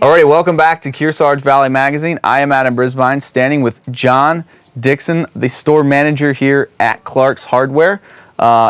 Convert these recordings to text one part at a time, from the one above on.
Alrighty, welcome back to Kearsarge Valley Magazine. I am Adam Brisbane, standing with John Dixon, the store manager here at Clarke's Hardware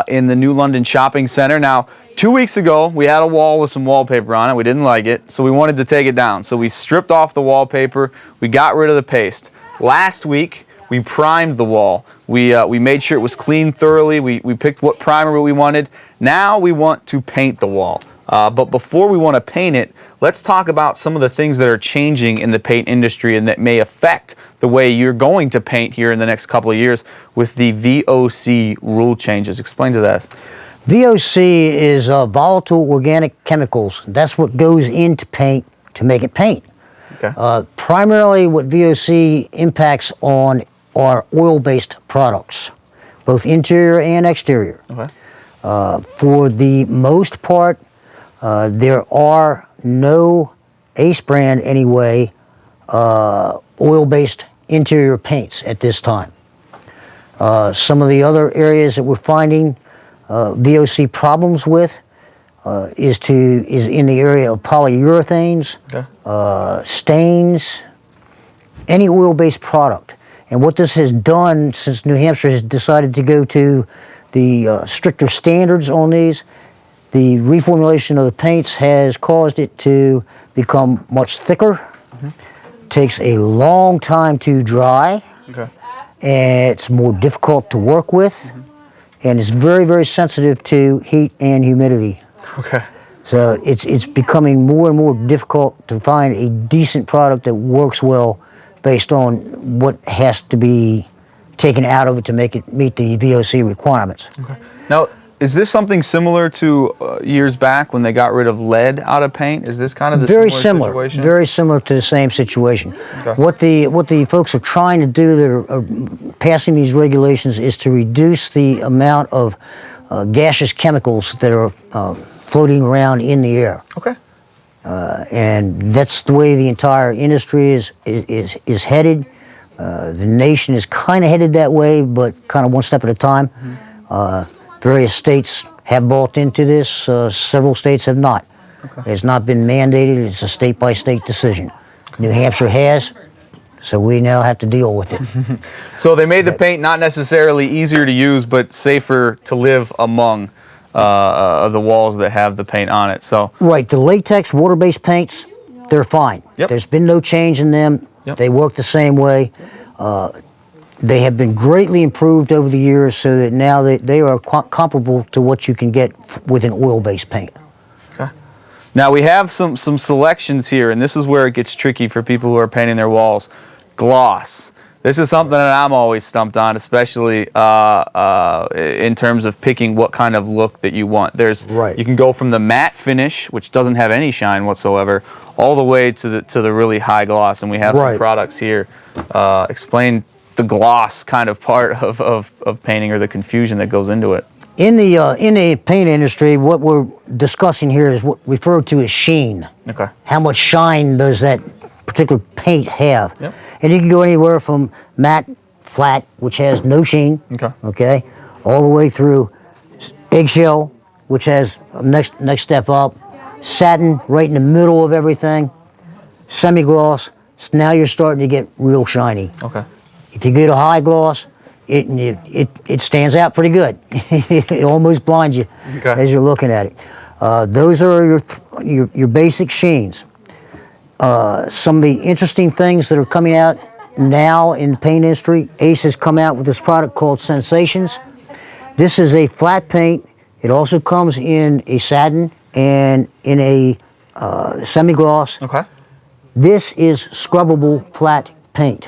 in the New London Shopping Center. Now, 2 weeks ago, we had a wall with some wallpaper on it. We didn't like it, so we wanted to take it down. So we stripped off the wallpaper. We got rid of the paste. Last week, we primed the wall. We made sure it was cleaned thoroughly. We picked what primer we wanted. Now we want to paint the wall. But before we want to paint it, let's talk about some of the things that are changing in the paint industry and that may affect the way you're going to paint here in the next couple of years with the VOC rule changes. Explain to that. VOC is volatile organic chemicals. That's what goes into paint to make it paint. Okay. Primarily what VOC impacts on are oil-based products, both interior and exterior. Okay. For the most part, there are no Ace brand anyway oil-based interior paints at this time. Some of the other areas that we're finding VOC problems with is in the area of polyurethanes, okay. Stains, any oil-based product. And what this has done, since New Hampshire has decided to go to the stricter standards on these, the reformulation of the paints has caused it to become much thicker. Mm-hmm. Takes a long time to dry. Okay. And it's more difficult to work with. Mm-hmm. And it's very, very sensitive to heat and humidity. Okay. So it's becoming more and more difficult to find a decent product that works well based on what has to be taken out of it to make it meet the VOC requirements. Okay. Now, is this something similar to years back when they got rid of lead out of paint? Is this kind of the similar situation? Very similar to the same situation. Okay. What the folks are trying to do that are passing these regulations is to reduce the amount of gaseous chemicals that are floating around in the air. Okay. And that's the way the entire industry is headed. The nation is kind of headed that way, but kind of one step at a time. Mm-hmm. Various states have bought into this. Several states have not. Okay. It's not been mandated. It's a state-by-state decision. New Hampshire has, so we now have to deal with it. So they made the paint not necessarily easier to use, but safer to live among the walls that have the paint on it. So right, the latex water-based paints, they're fine. Yep. There's been no change in them. Yep. They work the same way. They have been greatly improved over the years so that now they are comparable to what you can get with an oil-based paint. Okay. Now we have some selections here, and this is where it gets tricky for people who are painting their walls. Gloss. This is something that I'm always stumped on, especially in terms of picking what kind of look that you want. You can go from the matte finish, which doesn't have any shine whatsoever, all the way to the really high gloss, and we have some products here. Explain the gloss kind of part of painting, or the confusion that goes into it. In the paint industry, what we're discussing here is what referred to as sheen. Okay. How much shine does that particular paint have? Yep. And you can go anywhere from matte, flat, which has no sheen, okay, all the way through eggshell, which has next step up, satin right in the middle of everything, semi-gloss. So now you're starting to get real shiny. Okay. If you get a high gloss, it stands out pretty good. It almost blinds you as you're looking at it. Those are your basic sheens. Some of the interesting things that are coming out now in the paint industry, Ace has come out with this product called Sensations. This is a flat paint. It also comes in a satin and in a semi-gloss. Okay. This is scrubbable flat paint.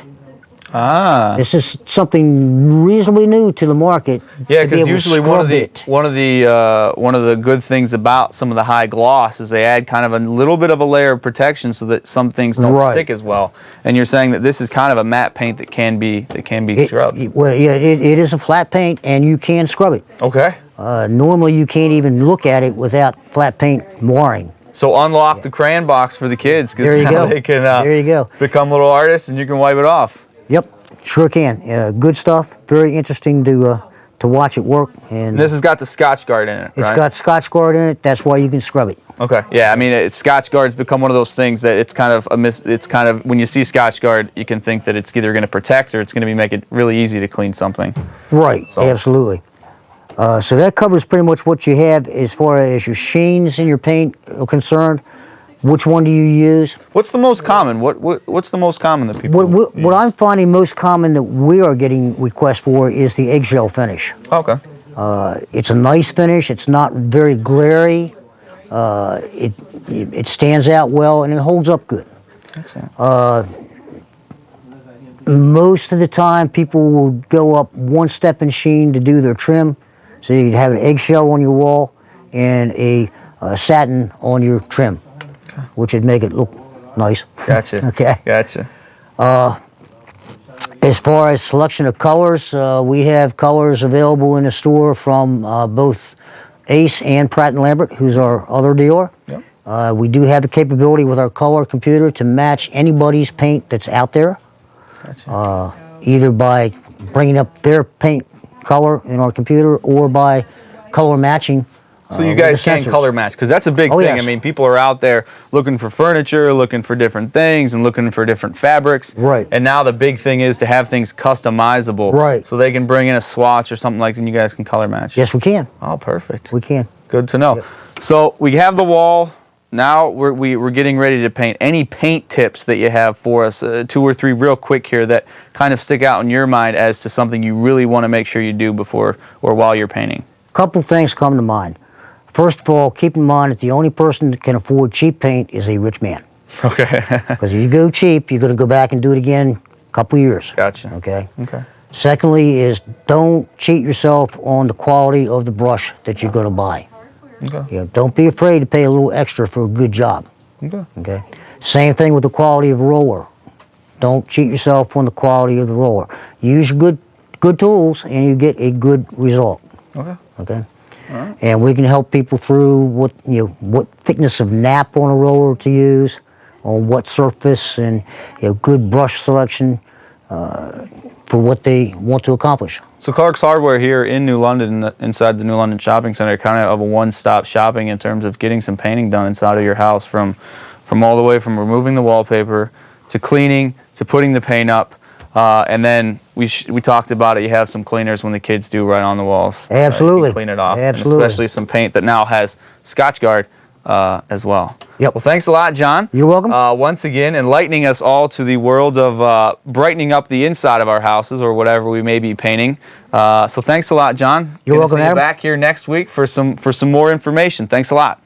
Ah. This is something reasonably new to the market. Yeah, because usually one of the good things about some of the high gloss is they add kind of a little bit of a layer of protection so that some things don't stick as well. And you're saying that this is kind of a matte paint that can be scrubbed. Well, yeah, it is a flat paint, and you can scrub it. Okay. Normally, you can't even look at it without flat paint marring. So unlock the crayon box for the kids, because now they can become little artists, and you can wipe it off. Yep, sure can. Good stuff. Very interesting to to watch it work. And this has got the Scotch Guard in it, right? It's got Scotch Guard in it. That's why you can scrub it. Okay. Yeah. I mean, Scotch Guard's become one of those things that it's kind of it's kind of, when you see Scotch Guard, you can think that it's either going to protect or it's going to make it really easy to clean something. Right. So. Absolutely. So that covers pretty much what you have as far as your sheens in your paint are concerned. Which one do you use? What's the most common? What's the most common that people use? What I'm finding most common that we are getting requests for is the eggshell finish. Okay. It's a nice finish. It's not very glary. It stands out well and it holds up good. Excellent. Most of the time, people will go up one step in sheen to do their trim. So you have an eggshell on your wall and a satin on your trim, which would make it look nice. Gotcha. Okay. Gotcha. As far as selection of colors, we have colors available in the store from both Ace and Pratt & Lambert, who's our other dealer. Yep. We do have the capability with our color computer to match anybody's paint that's out there, gotcha. Either by bringing up their paint color in our computer or by color matching. So you guys can color match, because that's a big thing. Yes. I mean, people are out there looking for furniture, looking for different things, and looking for different fabrics. Right. And now the big thing is to have things customizable. Right. So they can bring in a swatch or something like that, and you guys can color match. Yes, we can. Oh, perfect. We can. Good to know. Yep. So we have the wall. Now we're getting ready to paint. Any paint tips that you have for us, 2 or 3 real quick here that kind of stick out in your mind as to something you really want to make sure you do before or while you're painting? A couple things come to mind. First of all, keep in mind that the only person that can afford cheap paint is a rich man. Okay. Because if you go cheap, you're going to go back and do it again a couple years. Gotcha. Okay? Okay. Secondly is don't cheat yourself on the quality of the brush that you're going to buy. Okay. You know, don't be afraid to pay a little extra for a good job. Okay. Okay. Same thing with the quality of roller. Don't cheat yourself on the quality of the roller. Use good tools and you get a good result. Okay. Okay. All right. And we can help people through what thickness of nap on a roller to use, on what surface, and good brush selection for what they want to accomplish. So Clarke's Hardware here in New London, inside the New London Shopping Center, kind of a one-stop shopping in terms of getting some painting done inside of your house, from all the way from removing the wallpaper to cleaning to putting the paint up, and then we talked about it. You have some cleaners when the kids do right on the walls. Absolutely. Clean it off. Absolutely. And especially some paint that now has Scotch Guard as well. Yep. Well, thanks a lot, John. You're welcome. Once again, enlightening us all to the world of brightening up the inside of our houses or whatever we may be painting. So thanks a lot, John. You're welcome, See you Adam. back here next week for some more information. Thanks a lot.